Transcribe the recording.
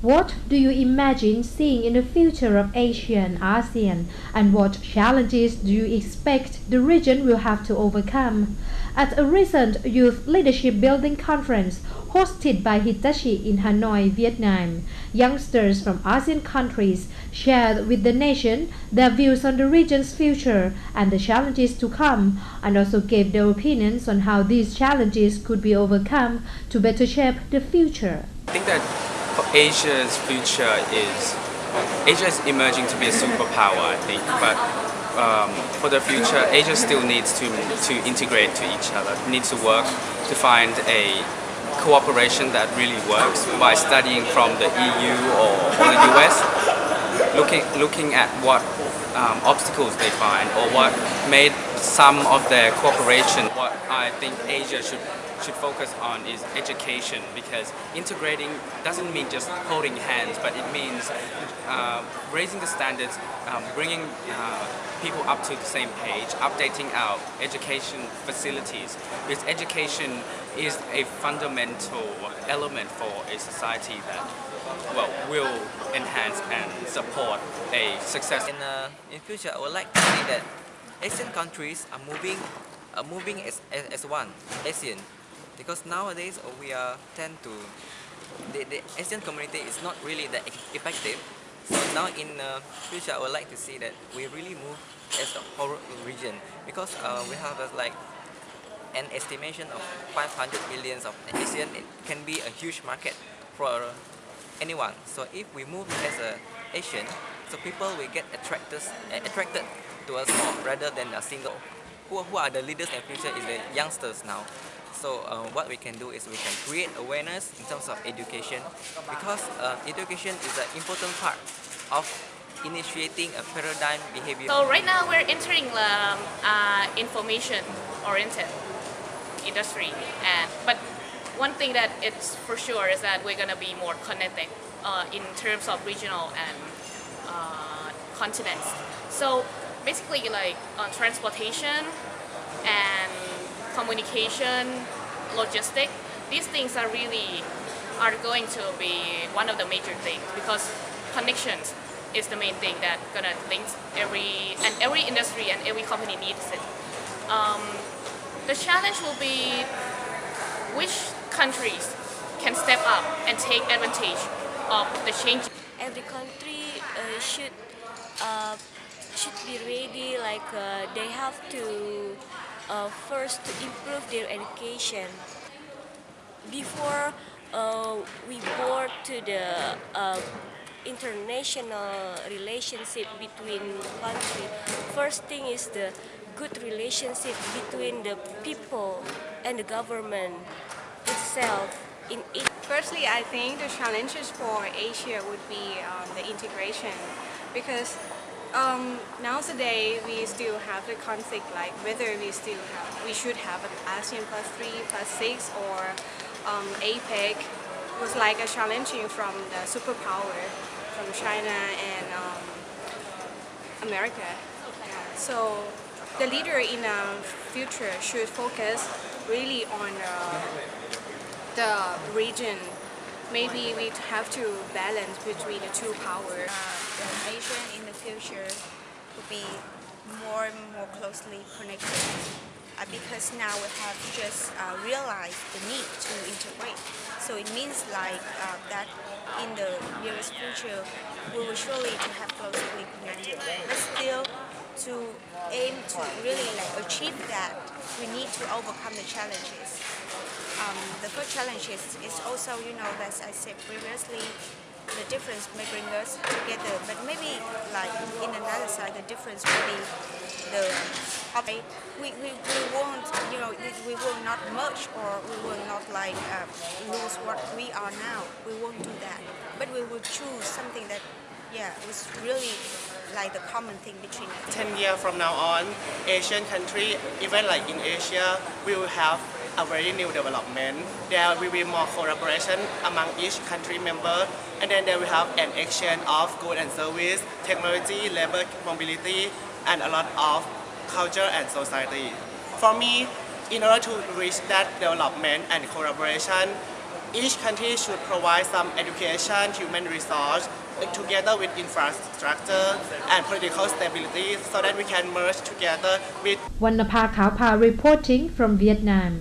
What do you imagine seeing in the future of Asia and ASEAN, and what challenges do you expect the region will have to overcome? At a recent Youth Leadership Building Conference hosted by Hitachi in Hanoi, Vietnam, youngsters from ASEAN countries shared with the nation their views on the region's future and the challenges to come, and also gave their opinions on how these challenges could be overcome to better shape the future. I think that for Asia is emerging to be a superpower, I think, but for the future, Asia still needs to integrate to each other, needs to work to find a cooperation that really works by studying from the EU or the US, looking at what obstacles they find or what made some of their cooperation. What I think Asia should focus on is education, because integrating doesn't mean just holding hands, but it means raising the standards, bringing people up to the same page, updating our education facilities, because education is a fundamental element for a society that will enhance and support a success. In future, I would like to see that Asian countries are moving as one Asian, because nowadays we tend to the Asian community is not really that effective. So now in future, I would like to see that we really move as a whole region, because we have like an estimation of 500 million of Asian. It can be a huge market for anyone. So if we move as a Asian, so people will get attracted to us more rather than a single. Who are the leaders in the future is the youngsters now. So what we can do is we can create awareness in terms of education, because education is an important part of initiating a paradigm behavior. So right now we're entering the information-oriented industry, but one thing that it's for sure is that we're gonna be more connected in terms of regional and continents. So basically, like transportation and communication, logistics, these things are going to be one of the major things, because connections is the main thing that gonna link every industry and every company needs it. The challenge will be which countries can step up and take advantage of the change. Every country should be ready, like they have to first to improve their education before we board to the international relationship between countries. First thing is the good relationship between the people and the government itself. Firstly, I think the challenges for Asia would be the integration, because nowadays we still have the conflict, like whether we should have an ASEAN +3 +6 or APEC was like a challenging from the superpower from China and America. So the leader in the future should focus really on the region. Maybe we have to balance between the two powers. The nation in the future will be more and more closely connected, because now we have just realized the need to integrate. So it means like that in the nearest future we will surely to have closely connected. But still, to aim to really like achieve that, we need to overcome the challenges. The first challenge is also, as I said previously, the difference may bring us together, but maybe like in another side, the difference will be the we won't, we will not merge, or we will not like lose what we are now. We won't do that, but we will choose something that is really like the common thing between us. 10 years from now on, Asian country, even like in Asia, we will have a very new development. There will be more collaboration among each country member, and then there will have an exchange of goods and service, technology, labor mobility, and a lot of culture and society. For me, in order to reach that development and collaboration, each country should provide some education, human resource, together with infrastructure and political stability so that we can merge together with วรรณภาขาวพา reporting from Vietnam